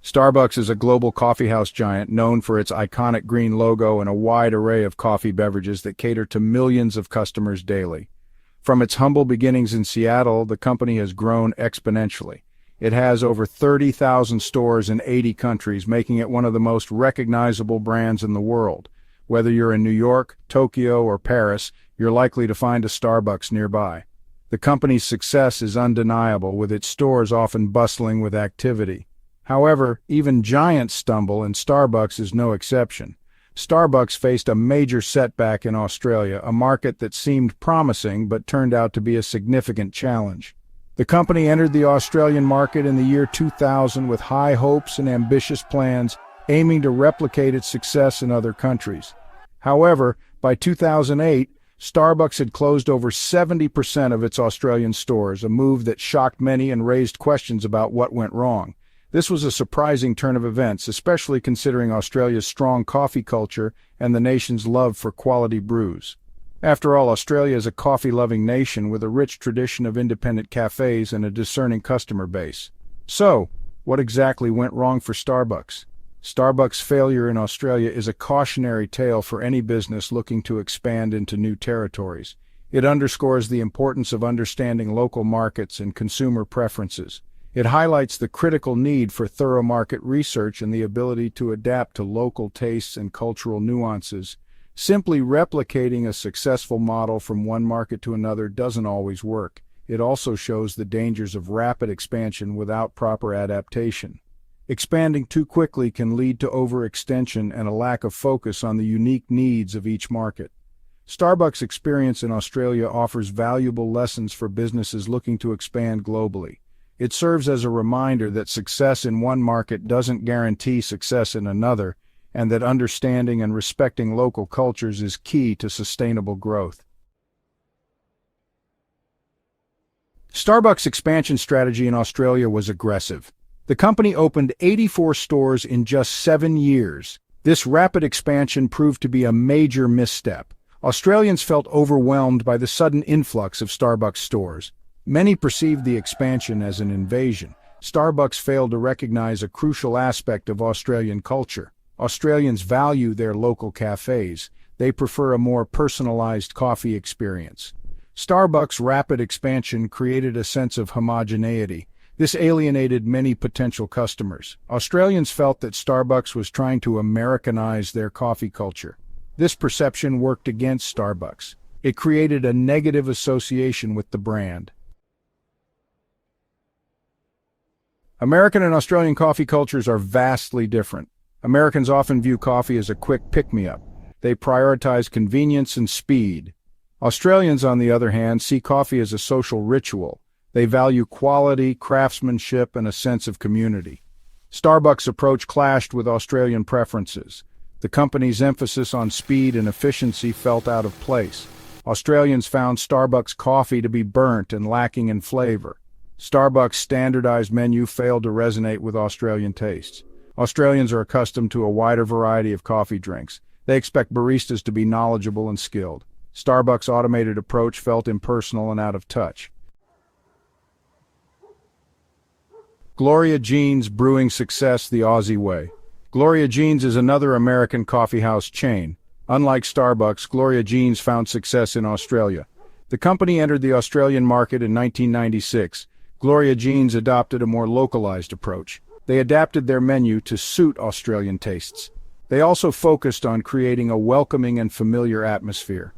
Starbucks is a global coffeehouse giant known for its iconic green logo and a wide array of coffee beverages that cater to millions of customers daily. From its humble beginnings in Seattle, the company has grown exponentially. It has over 30,000 stores in 80 countries, making it one of the most recognizable brands in the world. Whether you're in New York, Tokyo, or Paris, you're likely to find a Starbucks nearby. The company's success is undeniable, with its stores often bustling with activity. However, even giants stumble, and Starbucks is no exception. Starbucks faced a major setback in Australia, a market that seemed promising but turned out to be a significant challenge. The company entered the Australian market in the year 2000 with high hopes and ambitious plans, aiming to replicate its success in other countries. However, by 2008, Starbucks had closed over 70% of its Australian stores, a move that shocked many and raised questions about what went wrong. This was a surprising turn of events, especially considering Australia's strong coffee culture and the nation's love for quality brews. After all, Australia is a coffee-loving nation with a rich tradition of independent cafes and a discerning customer base. So, what exactly went wrong for Starbucks? Starbucks' failure in Australia is a cautionary tale for any business looking to expand into new territories. It underscores the importance of understanding local markets and consumer preferences. It highlights the critical need for thorough market research and the ability to adapt to local tastes and cultural nuances. Simply replicating a successful model from one market to another doesn't always work. It also shows the dangers of rapid expansion without proper adaptation. Expanding too quickly can lead to overextension and a lack of focus on the unique needs of each market. Starbucks' experience in Australia offers valuable lessons for businesses looking to expand globally. It serves as a reminder that success in one market doesn't guarantee success in another, and that understanding and respecting local cultures is key to sustainable growth. Starbucks' expansion strategy in Australia was aggressive. The company opened 84 stores in just 7 years. This rapid expansion proved to be a major misstep. Australians felt overwhelmed by the sudden influx of Starbucks stores. Many perceived the expansion as an invasion. Starbucks failed to recognize a crucial aspect of Australian culture. Australians value their local cafes. They prefer a more personalized coffee experience. Starbucks' rapid expansion created a sense of homogeneity. This alienated many potential customers. Australians felt that Starbucks was trying to Americanize their coffee culture. This perception worked against Starbucks. It created a negative association with the brand. American and Australian coffee cultures are vastly different. Americans often view coffee as a quick pick-me-up. They prioritize convenience and speed. Australians, on the other hand, see coffee as a social ritual. They value quality, craftsmanship, and a sense of community. Starbucks' approach clashed with Australian preferences. The company's emphasis on speed and efficiency felt out of place. Australians found Starbucks coffee to be burnt and lacking in flavor. Starbucks' standardized menu failed to resonate with Australian tastes. Australians are accustomed to a wider variety of coffee drinks. They expect baristas to be knowledgeable and skilled. Starbucks' automated approach felt impersonal and out of touch. Gloria Jean's brewing success the Aussie way. Gloria Jean's is another American coffeehouse chain. Unlike Starbucks, Gloria Jean's found success in Australia. The company entered the Australian market in 1996. Gloria Jean's adopted a more localized approach. They adapted their menu to suit Australian tastes. They also focused on creating a welcoming and familiar atmosphere.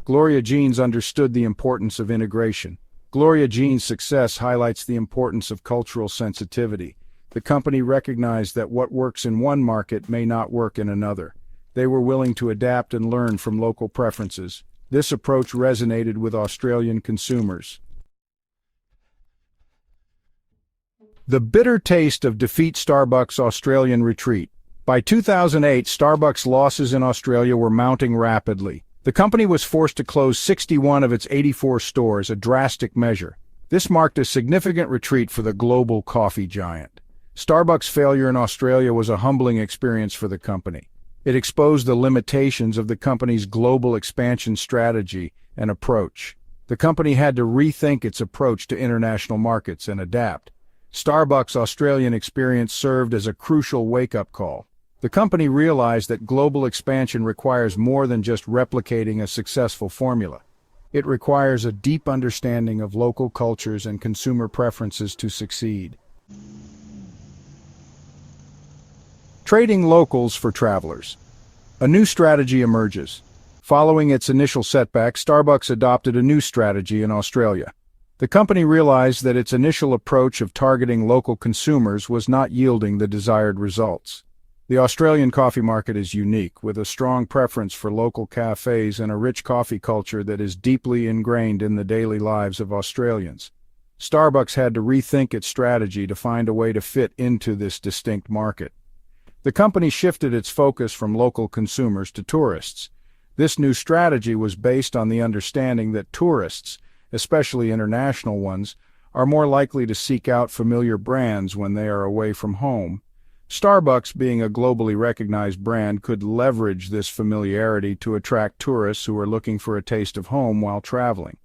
Gloria Jean's understood the importance of integration. Gloria Jean's success highlights the importance of cultural sensitivity. The company recognized that what works in one market may not work in another. They were willing to adapt and learn from local preferences. This approach resonated with Australian consumers. The bitter taste of defeat. Starbucks' Australian retreat. By 2008, Starbucks' losses in Australia were mounting rapidly. The company was forced to close 61 of its 84 stores, a drastic measure. This marked a significant retreat for the global coffee giant. Starbucks' failure in Australia was a humbling experience for the company. It exposed the limitations of the company's global expansion strategy and approach. The company had to rethink its approach to international markets and adapt. Starbucks' Australian experience served as a crucial wake-up call. The company realized that global expansion requires more than just replicating a successful formula. It requires a deep understanding of local cultures and consumer preferences to succeed. Trading locals for travelers. A new strategy emerges. Following its initial setback, Starbucks adopted a new strategy in Australia. The company realized that its initial approach of targeting local consumers was not yielding the desired results. The Australian coffee market is unique, with a strong preference for local cafes and a rich coffee culture that is deeply ingrained in the daily lives of Australians. Starbucks had to rethink its strategy to find a way to fit into this distinct market. The company shifted its focus from local consumers to tourists. This new strategy was based on the understanding that tourists, especially international ones, are more likely to seek out familiar brands when they are away from home. Starbucks, being a globally recognized brand, could leverage this familiarity to attract tourists who are looking for a taste of home while traveling.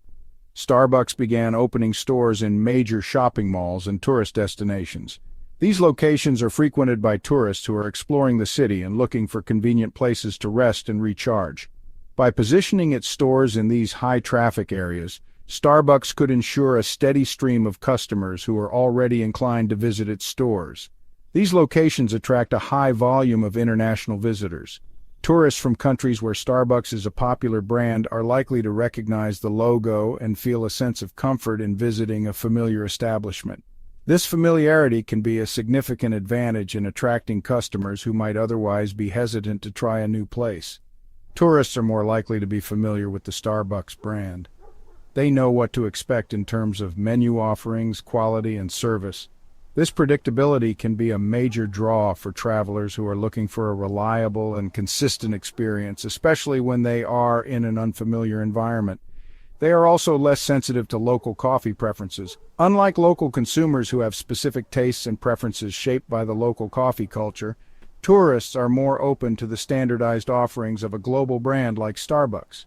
Starbucks began opening stores in major shopping malls and tourist destinations. These locations are frequented by tourists who are exploring the city and looking for convenient places to rest and recharge. By positioning its stores in these high-traffic areas, Starbucks could ensure a steady stream of customers who are already inclined to visit its stores. These locations attract a high volume of international visitors. Tourists from countries where Starbucks is a popular brand are likely to recognize the logo and feel a sense of comfort in visiting a familiar establishment. This familiarity can be a significant advantage in attracting customers who might otherwise be hesitant to try a new place. Tourists are more likely to be familiar with the Starbucks brand. They know what to expect in terms of menu offerings, quality, and service. This predictability can be a major draw for travelers who are looking for a reliable and consistent experience, especially when they are in an unfamiliar environment. They are also less sensitive to local coffee preferences. Unlike local consumers who have specific tastes and preferences shaped by the local coffee culture, tourists are more open to the standardized offerings of a global brand like Starbucks.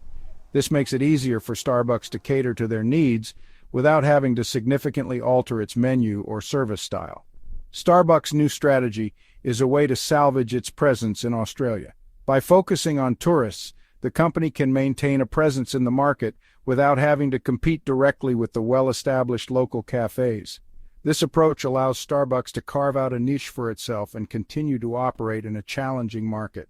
This makes it easier for Starbucks to cater to their needs without having to significantly alter its menu or service style. Starbucks' new strategy is a way to salvage its presence in Australia. By focusing on tourists, the company can maintain a presence in the market without having to compete directly with the well-established local cafes. This approach allows Starbucks to carve out a niche for itself and continue to operate in a challenging market.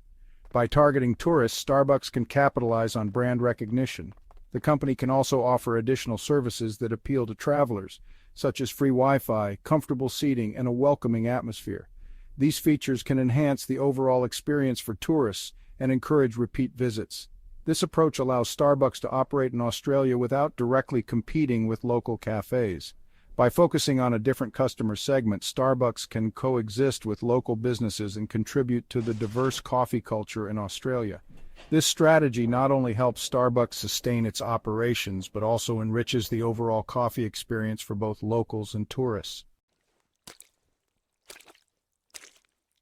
By targeting tourists, Starbucks can capitalize on brand recognition. The company can also offer additional services that appeal to travelers, such as free Wi-Fi, comfortable seating, and a welcoming atmosphere. These features can enhance the overall experience for tourists and encourage repeat visits. This approach allows Starbucks to operate in Australia without directly competing with local cafes. By focusing on a different customer segment, Starbucks can coexist with local businesses and contribute to the diverse coffee culture in Australia. This strategy not only helps Starbucks sustain its operations, but also enriches the overall coffee experience for both locals and tourists.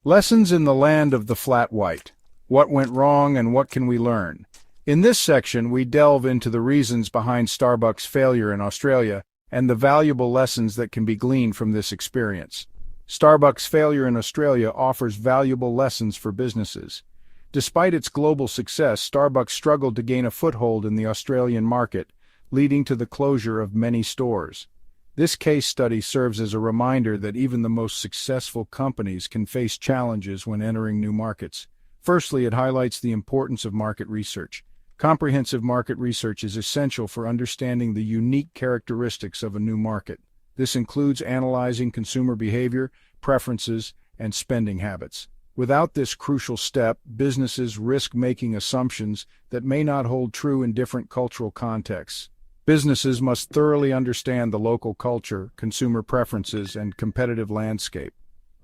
Lessons in the land of the flat white. What went wrong and what can we learn? In this section, we delve into the reasons behind Starbucks' failure in Australia and the valuable lessons that can be gleaned from this experience. Starbucks' failure in Australia offers valuable lessons for businesses. Despite its global success, Starbucks struggled to gain a foothold in the Australian market, leading to the closure of many stores. This case study serves as a reminder that even the most successful companies can face challenges when entering new markets. Firstly, it highlights the importance of market research. Comprehensive market research is essential for understanding the unique characteristics of a new market. This includes analyzing consumer behavior, preferences, and spending habits. Without this crucial step, businesses risk making assumptions that may not hold true in different cultural contexts. Businesses must thoroughly understand the local culture, consumer preferences, and competitive landscape.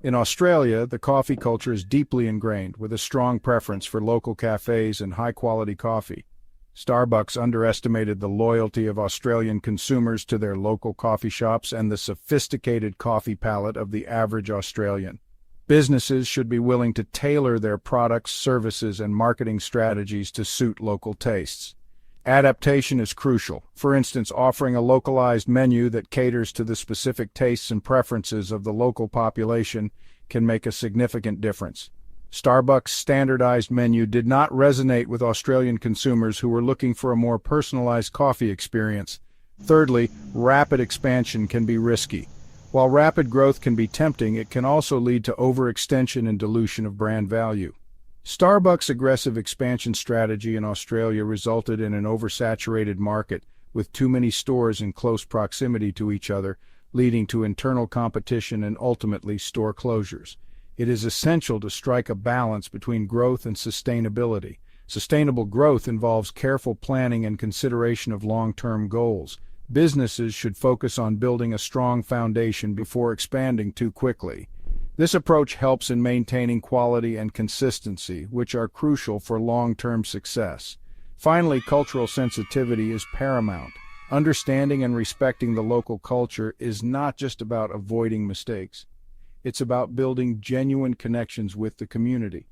In Australia, the coffee culture is deeply ingrained, with a strong preference for local cafes and high-quality coffee. Starbucks underestimated the loyalty of Australian consumers to their local coffee shops and the sophisticated coffee palate of the average Australian. Businesses should be willing to tailor their products, services, and marketing strategies to suit local tastes. Adaptation is crucial. For instance, offering a localized menu that caters to the specific tastes and preferences of the local population can make a significant difference. Starbucks' standardized menu did not resonate with Australian consumers who were looking for a more personalized coffee experience. Thirdly, rapid expansion can be risky. While rapid growth can be tempting, it can also lead to overextension and dilution of brand value. Starbucks' aggressive expansion strategy in Australia resulted in an oversaturated market, with too many stores in close proximity to each other, leading to internal competition and ultimately store closures. It is essential to strike a balance between growth and sustainability. Sustainable growth involves careful planning and consideration of long-term goals. Businesses should focus on building a strong foundation before expanding too quickly. This approach helps in maintaining quality and consistency, which are crucial for long-term success. Finally, cultural sensitivity is paramount. Understanding and respecting the local culture is not just about avoiding mistakes. It's about building genuine connections with the community.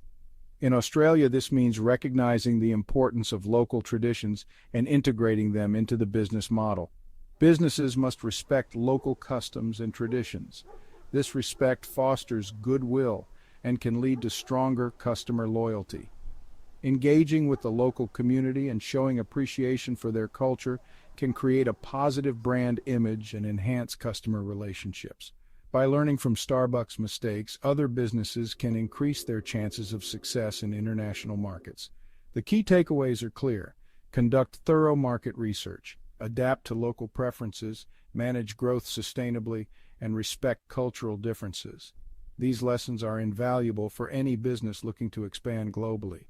In Australia, this means recognizing the importance of local traditions and integrating them into the business model. Businesses must respect local customs and traditions. This respect fosters goodwill and can lead to stronger customer loyalty. Engaging with the local community and showing appreciation for their culture can create a positive brand image and enhance customer relationships. By learning from Starbucks' mistakes, other businesses can increase their chances of success in international markets. The key takeaways are clear. Conduct thorough market research, adapt to local preferences, manage growth sustainably, and respect cultural differences. These lessons are invaluable for any business looking to expand globally.